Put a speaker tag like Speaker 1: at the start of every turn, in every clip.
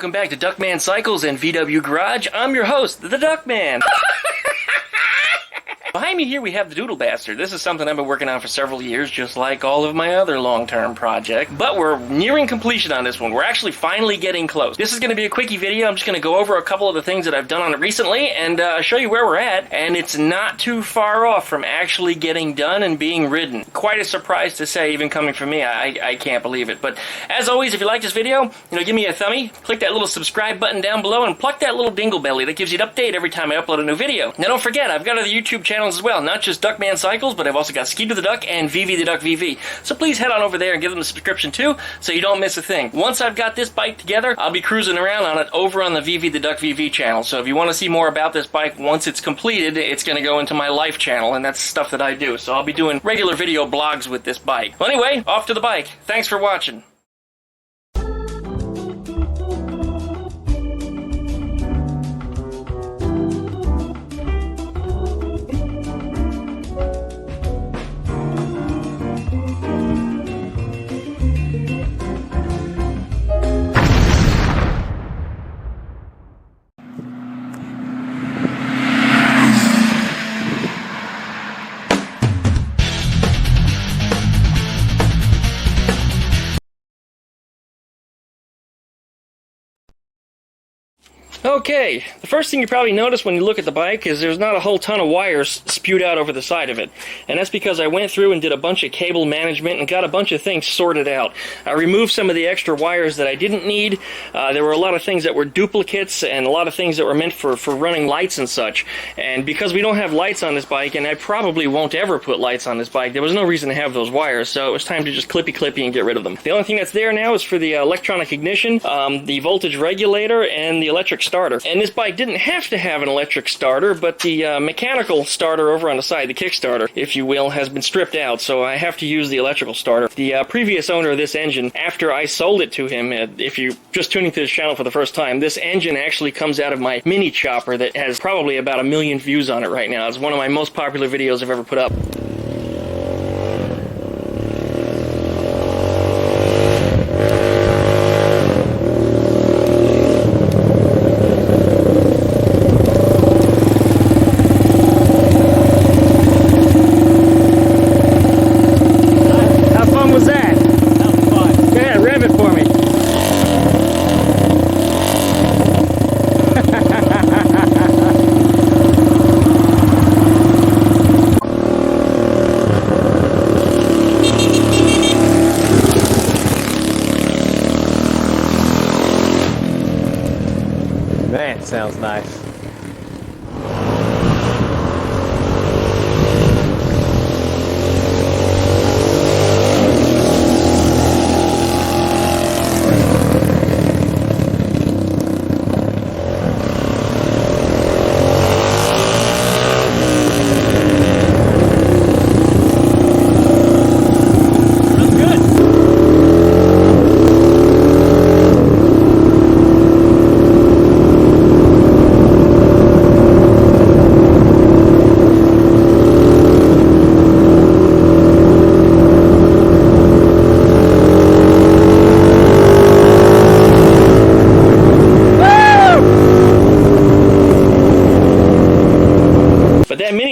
Speaker 1: welcome back to Duckman Cycles and VW Garage. I'm your host, the Duckman. Behind me here we have the DoodleBastard. This is something I've been working on for several years, just like all of my other long-term projects. But we're nearing completion on this one. We're actually finally getting close. This is going to be a quickie video. I'm just going to go over a couple of the things that I've done on it recently and show you where we're at. And it's not too far off from actually getting done and being ridden. Quite a surprise to say, even coming from me. I can't believe it. But as always, if you like this video, give me a thumbie, click that little subscribe button down below, and pluck that little dingle belly. That gives you an update every time I upload a new video. Now don't forget, I've got other YouTube channels as well, not just Duckman Cycles, but I've also got Ski to the Duck and VV the Duck VV. So please head on over there and give them a subscription too, so you don't miss a thing. Once I've got this bike together, I'll be cruising around on it over on the VV the Duck VV channel. So if you want to see more about this bike, once it's completed, it's going to go into my life channel, and that's stuff that I do. So I'll be doing regular video blogs with this bike. Well, anyway, off to the bike. Thanks for watching. Okay, the first thing you probably notice when you look at the bike is there's not a whole ton of wires spewed out over the side of it. And that's because I went through and did a bunch of cable management and got a bunch of things sorted out. I removed some of the extra wires that I didn't need. There were a lot of things that were duplicates and a lot of things that were meant for running lights and such. And because we don't have lights on this bike, and I probably won't ever put lights on this bike, there was no reason to have those wires, so it was time to just clippy and get rid of them. The only thing that's there now is for the electronic ignition, the voltage regulator, and the electric starter. And this bike didn't have to have an electric starter, but the mechanical starter over on the side, the kickstarter, if you will, has been stripped out, so I have to use the electrical starter. The previous owner of this engine, after I sold it to him, if you're just tuning to this channel for the first time, this engine actually comes out of my mini chopper that has probably about 1 million views on it right now. It's one of my most popular videos I've ever put up.
Speaker 2: Man, sounds nice.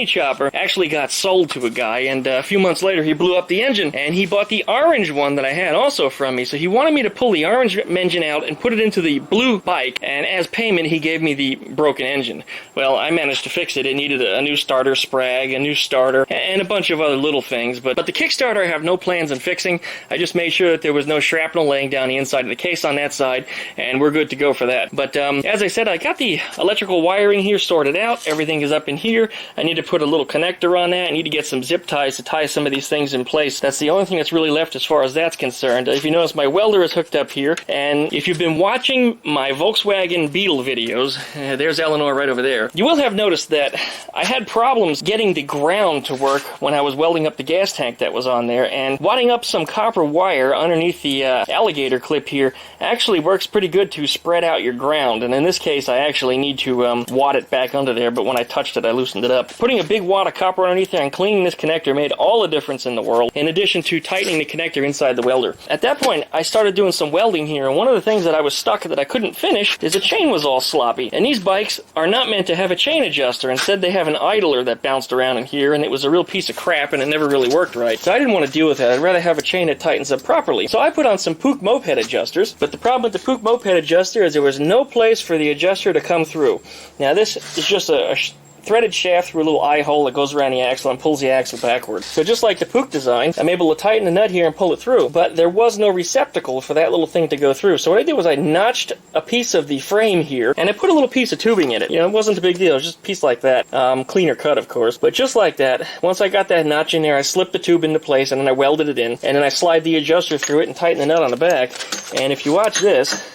Speaker 1: Chopper actually got sold to a guy, and a few months later he blew up the engine, and he bought the orange one that I had also from me. So he wanted me to pull the orange engine out and put it into the blue bike, and as payment he gave me the broken engine. Well, I managed to fix it. It needed a new starter sprag, a new starter, and a bunch of other little things, but the Kickstarter I have no plans on fixing. I just made sure that there was no shrapnel laying down the inside of the case on that side, and we're good to go for that. But as I said, I got the electrical wiring here sorted out. Everything is up in here. I need to put a little connector on that. I need to get some zip ties to tie some of these things in place. That's the only thing that's really left as far as that's concerned. If you notice, my welder is hooked up here, and if you've been watching my Volkswagen Beetle videos, there's Eleanor right over there, you will have noticed that I had problems getting the ground to work when I was welding up the gas tank that was on there, and wadding up some copper wire underneath the alligator clip here actually works pretty good to spread out your ground, and in this case I actually need to wad it back under there, but when I touched it I loosened it up. Putting a big wad of copper underneath there and cleaning this connector made all the difference in the world, in addition to tightening the connector inside the welder. At that point, I started doing some welding here, and one of the things that I was stuck that I couldn't finish is the chain was all sloppy. And these bikes are not meant to have a chain adjuster. Instead, they have an idler that bounced around in here, and it was a real piece of crap, and it never really worked right. So I didn't want to deal with that. I'd rather have a chain that tightens up properly. So I put on some Pook moped adjusters, but the problem with the Pook moped adjuster is there was no place for the adjuster to come through. Now this is just a threaded shaft through a little eye hole that goes around the axle and pulls the axle backwards. So just like the Pook design, I'm able to tighten the nut here and pull it through, but there was no receptacle for that little thing to go through. So what I did was I notched a piece of the frame here, and I put a little piece of tubing in it. You know, it wasn't a big deal, it was just a piece like that. Cleaner cut, of course, but just like that, once I got that notch in there, I slipped the tube into place, and then I welded it in, and then I slide the adjuster through it and tighten the nut on the back. And if you watch this,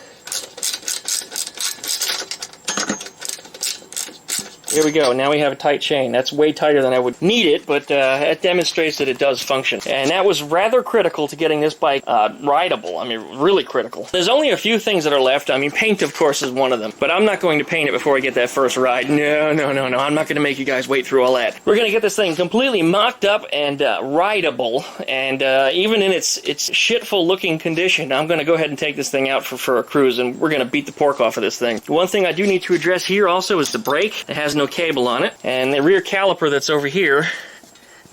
Speaker 1: here we go. Now we have a tight chain. That's way tighter than I would need it, but it demonstrates that it does function. And that was rather critical to getting this bike rideable. I mean, really critical. There's only a few things that are left. I mean, paint, of course, is one of them. But I'm not going to paint it before I get that first ride. No. I'm not going to make you guys wait through all that. We're going to get this thing completely mocked up and rideable. And even in its shitful-looking condition, I'm going to go ahead and take this thing out for a cruise, and we're going to beat the pork off of this thing. One thing I do need to address here also is the brake. It has no cable on it, and the rear caliper that's over here,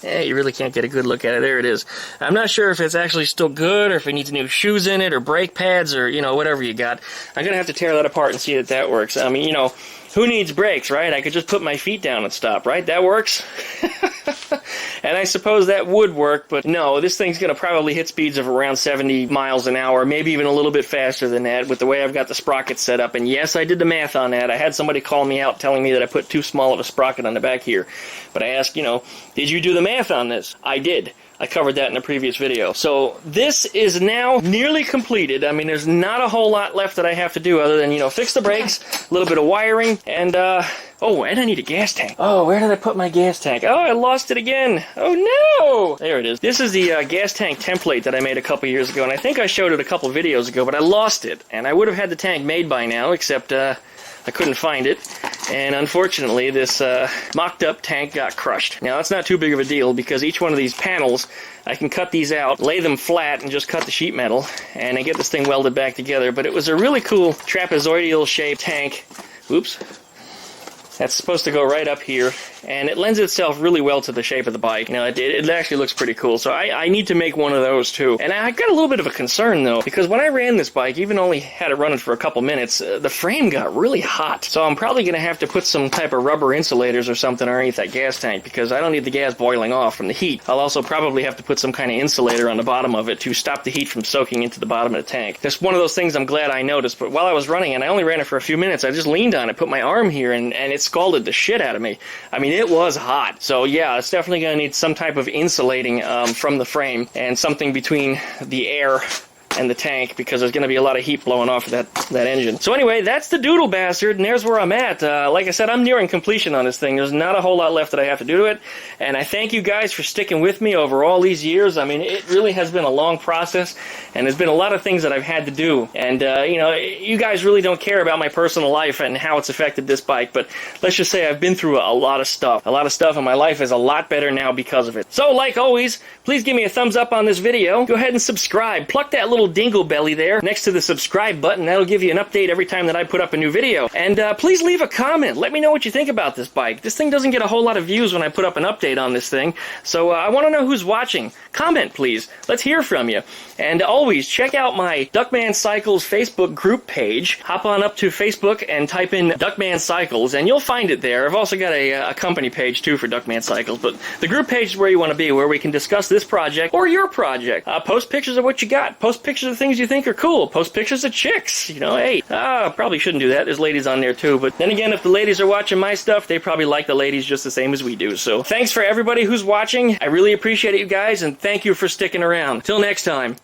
Speaker 1: you really can't get a good look at it. There it is. I'm not sure if it's actually still good, or if it needs new shoes in it, or brake pads, or, you know, whatever you got. I'm gonna have to tear that apart and see that works. I mean, you know, who needs brakes, right? I could just put my feet down and stop, right? That works. And I suppose that would work, but no, this thing's going to probably hit speeds of around 70 miles an hour, maybe even a little bit faster than that with the way I've got the sprocket set up. And yes, I did the math on that. I had somebody call me out telling me that I put too small of a sprocket on the back here. But I asked, you know, did you do the math on this? I did. I covered that in a previous video. So this is now nearly completed. I mean, there's not a whole lot left that I have to do other than, you know, fix the brakes, a little bit of wiring, and oh, and I need a gas tank. Oh, where did I put my gas tank? Oh, I lost it again. Oh, no! There it is. This is the gas tank template that I made a couple years ago, and I think I showed it a couple videos ago, but I lost it. And I would have had the tank made by now, except I couldn't find it. And unfortunately, this mocked-up tank got crushed. Now, that's not too big of a deal, because each one of these panels, I can cut these out, lay them flat, and just cut the sheet metal, and I get this thing welded back together. But it was a really cool trapezoidal-shaped tank. Oops. That's supposed to go right up here, and it lends itself really well to the shape of the bike. You know, it actually looks pretty cool, so I need to make one of those too. And I got a little bit of a concern though, because when I ran this bike, even only had it running for a couple minutes, the frame got really hot. So I'm probably going to have to put some type of rubber insulators or something underneath that gas tank, because I don't need the gas boiling off from the heat. I'll also probably have to put some kind of insulator on the bottom of it to stop the heat from soaking into the bottom of the tank. That's one of those things I'm glad I noticed, but while I was running, and I only ran it for a few minutes, I just leaned on it, put my arm here, and it scalded the shit out of me. I mean, it was hot. So yeah, it's definitely going to need some type of insulating from the frame, and something between the air and the tank, because there's going to be a lot of heat blowing off of that engine. So anyway, that's the DoodleBastard, and there's where I'm at. Like I said, I'm nearing completion on this thing. There's not a whole lot left that I have to do to it, and I thank you guys for sticking with me over all these years. I mean, it really has been a long process, and there's been a lot of things that I've had to do. And, you know, you guys really don't care about my personal life and how it's affected this bike, but let's just say I've been through a lot of stuff. A lot of stuff, and my life is a lot better now because of it. So, like always, please give me a thumbs up on this video. Go ahead and subscribe. Pluck that little dingle belly there next to the subscribe button. That'll give you an update every time that I put up a new video. And please leave a comment. Let me know what you think about this bike. This thing doesn't get a whole lot of views when I put up an update on this thing, so I want to know who's watching. Comment, please. Let's hear from you. And always check out my Duckman Cycles Facebook group page. Hop on up to Facebook and type in Duckman Cycles, and you'll find it there. I've also got a company page too for Duckman Cycles, but the group page is where you want to be, where we can discuss this project or your project. Post pictures of what you got. Post pictures of things you think are cool. Post pictures of chicks. You know, hey, probably shouldn't do that. There's ladies on there too, but then again, if the ladies are watching my stuff, they probably like the ladies just the same as we do. So thanks for everybody who's watching. I really appreciate it, you guys, and thank you for sticking around. Till next time.